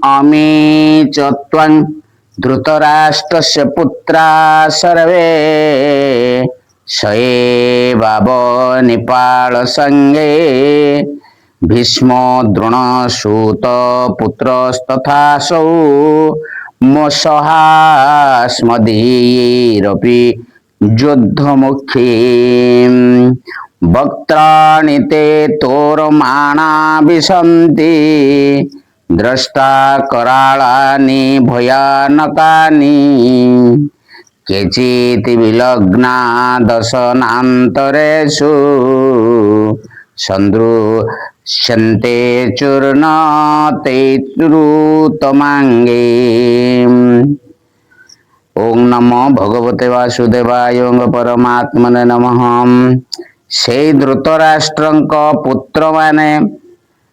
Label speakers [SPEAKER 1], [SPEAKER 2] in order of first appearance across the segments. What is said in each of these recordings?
[SPEAKER 1] अमी च त्वं धृतराष्ट्रस्य पुत्रा सर्वे सएवावनिपाल संगे भीष्मो द्रोणसूत पुत्रस्तथासौ मोसहास्मदीरपि युद्धमुखी वक्त्राणि ते तोरमाणा विशन्ति द्रष्टा कराळानि भयानकानि केचित् विलग्ना दशनान्तरेषु सन्दृश्यन्ते चूर्णतैरुतमाङ्गे। ओं नमो भगवते वासुदेवाय ओं परमात्मने नमः। से धृतराष्ट्रंक पुत्र माने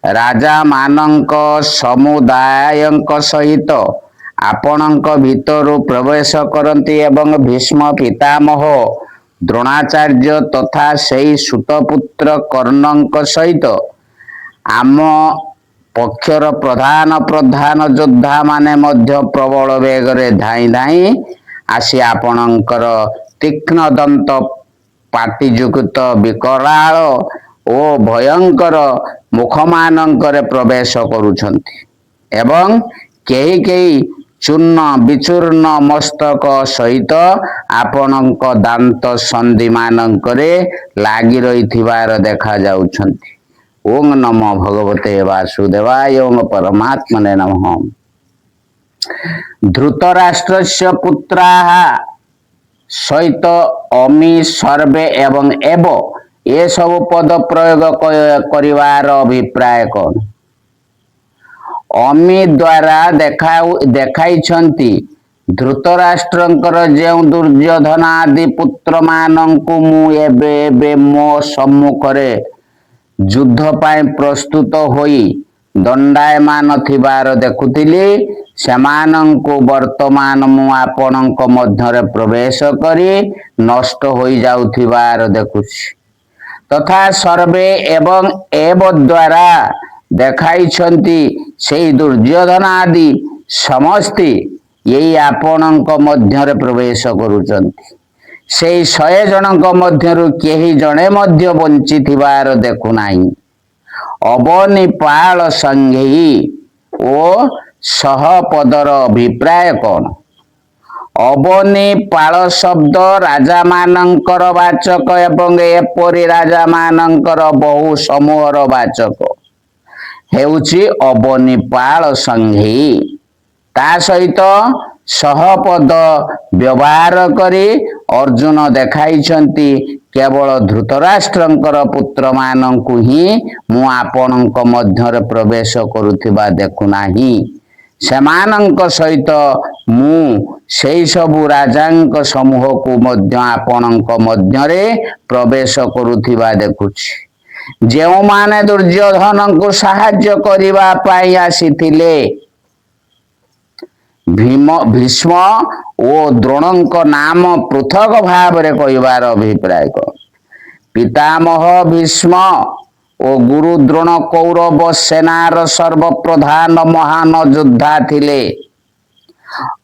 [SPEAKER 1] राजा मानंक समुदायंक सहित आपणंक भितरु प्रवेश करती एवं भीष्म पितामह द्रोणाचार्य तथा सेई सुतपुत्र कर्णंक सहित आम पक्षर प्रधान प्रधान योद्धा माने मध्य प्रबल वेगरे धाई धाई आसी आपणंकर तीक्ष्ण दंत पाटियुक्त विकराल ओ भयंकर मुखमानंकरे प्रवेश करुछन्ति एवं केही केही चूर्ण विचूर्ण मस्तक सहित आपणक दांत संधि मानंकरे लागि रहिथिबार देखा जाउछन्ति। ओं नमो भगवते वासुदेवाय ओं परमात्मने नमः। धृतराष्ट्रस्य पुत्राः सहित अमी सर्वे एवं एव ये सब पद प्रयोग करिवार अभिप्राय कौन? अमी द्वारा देखाइछन्ति धृतराष्ट्रंकर जेउ दुर्योधन आदि पुत्र मानंकु मु एबे मो सम्मुखरे युद्ध पाई प्रस्तुत होई दंडायमान थिबार देखुथिली सेमानंकु वर्तमान मु आपणंक मध्यरे प्रवेश करी नष्ट होई जाउथिबार देखुछि तथा सर्वे एवं एव द्वारा देखाइछन्ति सेई दुर्योधन आदि समस्ते यही आपणंक मध्यरे प्रवेश करुछन्ति सेई 100 जनक मध्यरु केही जणे मध्य बंची थिबार देखु नाही। अवनिपाल संघेई ओ सहपदर अभिप्राय कौन? अवनिपाल शब्द राजा मानंकर वाचक एवं एपरि राजा मानंकर बहु समूहर वाचक हेउची अवनिपाल संघेई ता सहित सहपद व्यवहार करी अर्जुन देखाइछन्ति केवल धृतराष्ट्रंकर पुत्र मानंकु ही मु आपणंक मध्यरे प्रवेश करुथिबा देखु नाही सेमानंक सहित मु सेई सबु राजांक समूह को मध्य आपणंक मध्यरे प्रवेश करुथिबा देखुछि जेउ माने दुर्योधन को सहाय्य करिबा पाई आसीथिले भीष्म ओ द्रोणंक नाम पृथक भावरे कहिबार अभिप्राय पितामह भीष्म ओ गुरु द्रोण कौरव सेनार सर्वप्रधान महान योद्धा थिले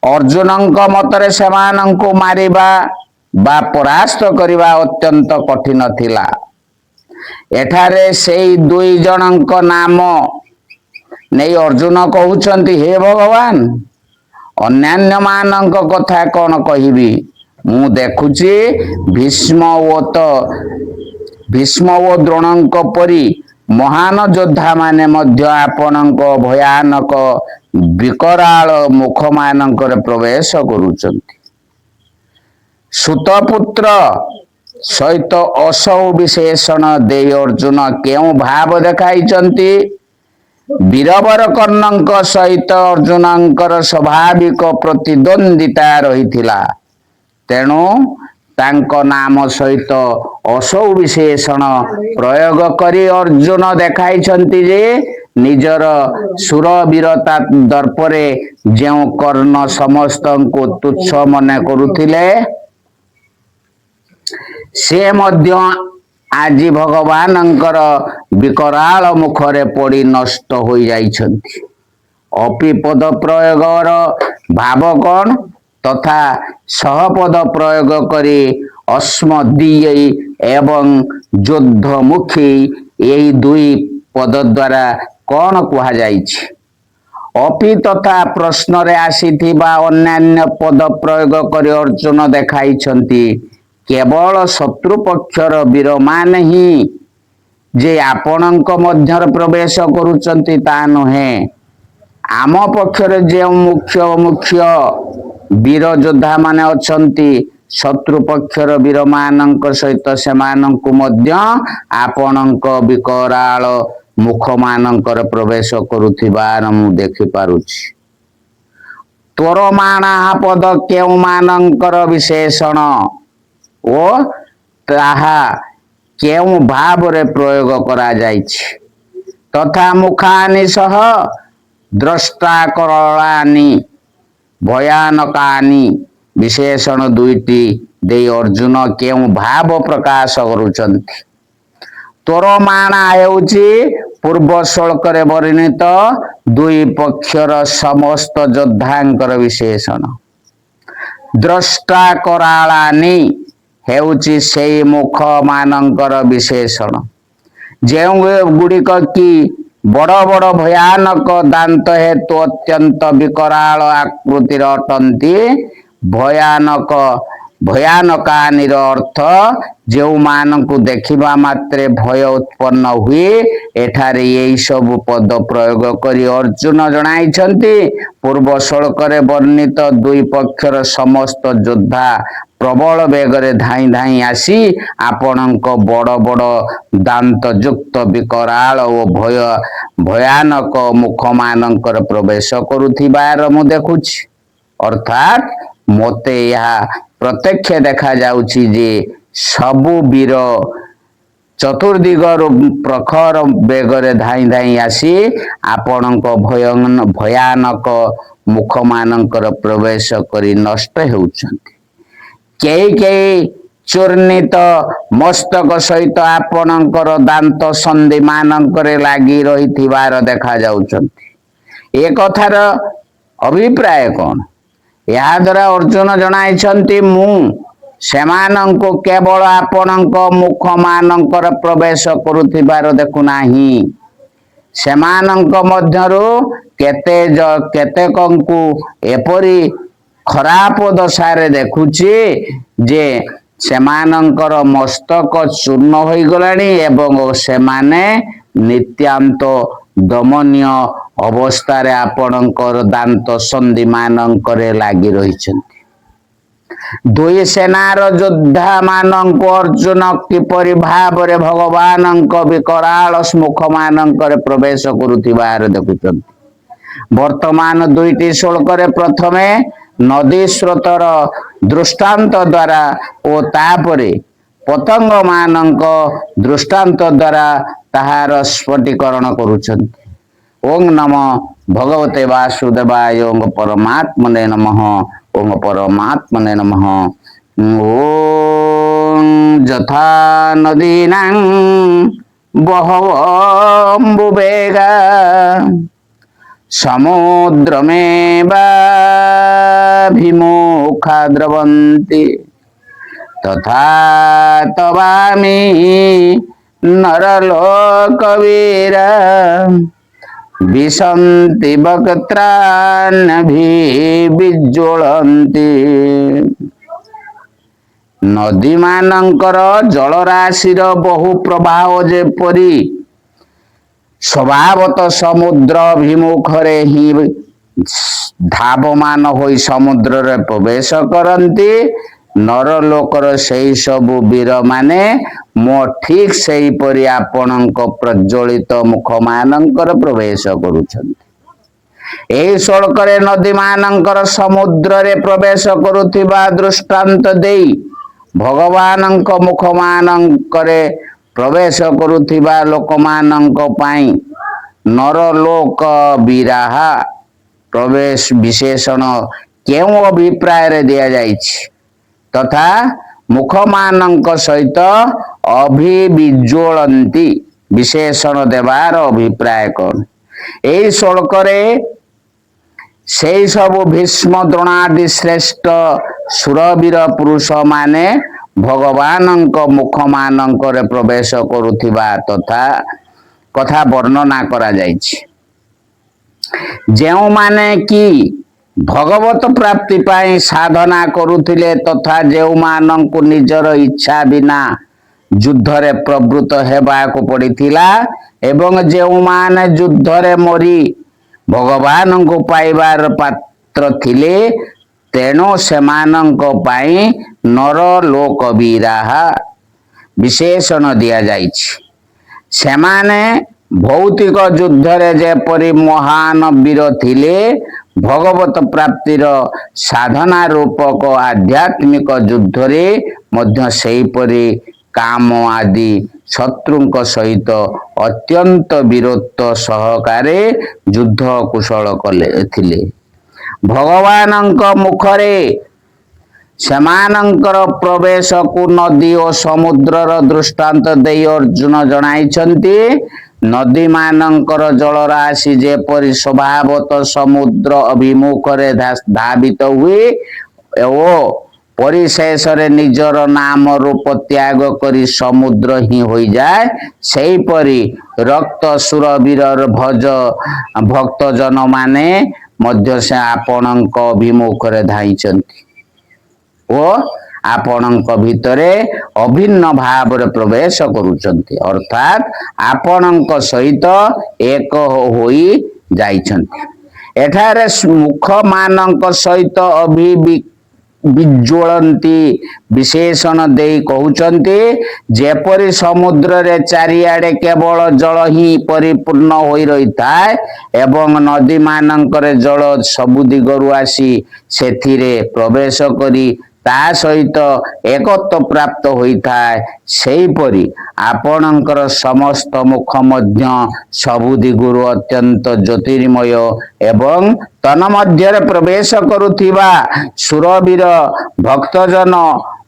[SPEAKER 1] अर्जुनंक मतरे सेमानंकु मारिबा बा परास्त करिबा अत्यंत कठिन थिला। एठारे सेई दुई जनंक नाम नै अर्जुन कहउछन्ति हे भगवान अन्यान्य मानंक कथा कौन कहिबी मु देखुची भीष्म ओ द्रोणंक परी महान योद्धा माने मध्य आपणंक भयानक विकराल मुख मानंकर प्रवेश करुचन्ति। सुतपुत्र सहित असौ विशेषण दे अर्जुन केउ भाव देखाइछन्ति वीरवर कर्णंक सहित अर्जुनंकर स्वाभाविक प्रतिद्वंदिता रहिथिला तेणु तांक नाम सहित असौ विशेषण प्रयोग करी अर्जुन देखाइछन्ति जे निजर सुर वीरता दर्परे जेउ कर्ण समस्तंको तुच्छ मने करुथिले से मध्य आजी भगवानंकर विकराल मुखरे पड़ी नष्ट हो जाइछन्ति। अपि पद प्रयोगर भाव कौन तथा सहपद प्रयोग करी अस्मदीय एवं योद्धमुखी यही दुई पद द्वारा कौन कहा जाइछि अपि तथा प्रश्न रे आसीथिबा अन्यान्य पद प्रयोग करी अर्जुन देखाइछन्ति केवल शत्रु पक्षर वीरमान ही जे आपणक मध्यर प्रवेश करुचन्ति ता नुहे आम पक्षरे जे मुख्य मुख्य वीर योद्धा माने अछन्ति शत्रु पक्षर वीर मानक सहित सेमानंकु मध्य आपणक विकराल मुख मानकर प्रवेश करुथिबार मु देखि पारुछि तोर माणा पद केउ मानकर विशेषण ओ ताहा केउ भाव रे प्रयोग करा जाइछि तथा मुखानि सह द्रष्टा करलानि भयानकानि विशेषण दुईटी दे अर्जुन केउ भाव प्रकाश करुचन्ति तोर माणा हेउछि पूर्व श्लोक रे वर्णित दुई पक्षर समस्त योद्धांकर विशेषण द्रष्टा करालानि हेउछि सेई मुख मानकर विशेषण जेउ गुड़िक की बड़ बड़ भयानक दांत हेतु अत्यंत विकराल आकृतिर अटंती भयानक भयानकानिर अर्थ जो मानकु देखिबा मात्रे भय उत्पन्न हुए एठारे यही सब पद प्रयोग करी अर्जुन जणाइछन्ति पूर्व श्लोक रे वर्णित दुई पक्षर समस्त योद्धा प्रबल बेगरे धाई धाई आसी आपणक बड़ बड़ दांत युक्त विकराल ओ भयानक मुख मानकर प्रवेश करुथिबार मु देखुछि अर्थात मोते यह प्रत्यक्ष देखा जाउछि जे सबु वीर चतुर्दिगर प्रखर बेगरे धाई धाई आसी आपणक भयानक मुख मानकर प्रवेश करी नष्ट हेउछन्ति कई चूर्णित मस्तक सहित आपणकर दांत संधि मानकरे लागी रहिथिबार देखा जाउछन्ति ए कथार अभिप्राय कौन या द्वारा अर्जुन जणाइछन्ति मु सेमानंको केवल आपणक मुख मानकर प्रवेश करुथिबार देखु नाही सेमानंक मध्यरु केतेकंकु एपरि खराब दशारे देखुछि जे सेमानंकर मस्तक चूर्ण होई गलानी एवं सेमाने नित्यांत दमनीय अवस्था आपणकर दांत संधि मानकरे लागी रहिछन्ति दुई सेनार योद्धा मानक अर्जुन किपरि भावरे भगवानंक विकराल मुख मानकर प्रवेश करुथिबार देखुछन्ति वर्तमान दुईटी श्लोकरे प्रथमे नदी स्रोतर दृष्टांत द्वारा ओ तापरे पतंग मानक दृष्टांत द्वारा ताहार स्फटिकरण करुछन्ति ओं नमो भगवते वासुदेवाय ओं परमात्मने नमः ओं परमात्मने नमः ओं यथा नदीनां बहवम्बुवेगा समुद्रमेवाभिमुखा द्रवन्ति तथा तवामि नरलोकवीरा विशन्ति वक्त्रान्नभिज्वलन्ति नदी मानकर जलराशिर बहु प्रवाह जेपरि स्वभावत समुद्र अभिमुखरे ही धावमान होई समुद्र रे प्रवेश करन्ति नरलोकर सेई सबु वीर माने मो ठीक सेई परि आपणक प्रज्वलित मुख मानकर प्रवेश करुछन्ति एई श्लोकरे नदी मानकर समुद्र रे प्रवेश करुथिबा दृष्टांत देई भगवानंक मुख मानकरे प्रवेश करुथिबा लोकमानंक पाई नरलोक विराहा प्रवेश विशेषण केउ अभिप्राय रे दिया जाइछि तथा मुख मानक सहित अभिविज्वलन्ति विशेषण देवार अभिप्राय कौन एई श्लोकरे सेई सबु भीष्म द्रोणादि श्रेष्ठ सुरवीर पुरुष माने भगवानଙ୍କ मुख मानଙ୍କରେ प्रवेश करुथिबा तथा कथा वर्णना करा जाइछि। जेउ माने कि भगवत प्राप्ति पाई साधना करुथिले तथा जेउ मानंकु निजर इच्छा बिना युद्धरे प्रवृत्त हेबाकु पड़िथिला एवं जेउ माने युद्धरे मरी भगवानंकु पाइबार पात्र थिले तेणु सेमानंको पाई नर लोक वीराहा विशेषण दिया जाइछि। सेमाने भौतिक युद्धरे जेपरि महान वीर थिले भगवत प्राप्तिर साधना रूपक आध्यात्मिक युद्धरे मध्य सेहीपरि काम आदि शत्रुंक सहित अत्यंत वीरत्व सहकारे युद्ध कुशल कले थिले। भगवानंक मुखरे सेमानंकर प्रवेश को नदी और समुद्रर दृष्टांत दे अर्जुन जणाइछन्ति। नदी मानंकर जलराशि जेपरि स्वभावत समुद्र अभिमुखरे धावित हुए ओ परिशेष रे निजर नाम रूप त्याग करी समुद्र ही होई जाए सेहीपरि रक्त सुरवीर भज भक्त जन माने मध्य से आपणक अभिमुखरे धाइछन्ति ओ आपणक भितरे अभिन्न भाव रे प्रवेश करूछन्ति अर्थात आपणक सहित एक होई जाइछन्ति। एठारे मुख मानक सहित विज्वलंती विशेषण दे कहउचंती जेपरि समुद्र रे चारिआडे केवल जल ही परिपूर्ण होई रही थाए एवं नदी मानंकरे जल सबु दिगरु आसी सेथिरे प्रवेश करी ता सहित एकत्व प्राप्त होई थाए सेहीपरि आपणंकर समस्त मुख मध्य सबु दिगरु अत्यंत ज्योतिर्मय एवं तन मध्य प्रवेश करुथिबा सुरवीर भक्तजन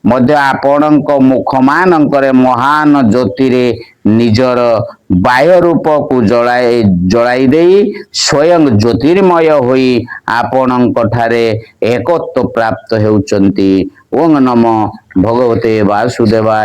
[SPEAKER 1] मध्य आपणक मुख मानंकरे महान ज्योतिरे निजर बाह्य रूप को जलाई देई स्वयं ज्योतिर्मय होई आपणक ठारे एकत्व प्राप्त हेउचंती। ओम नमो भगवते वासुदेवाय।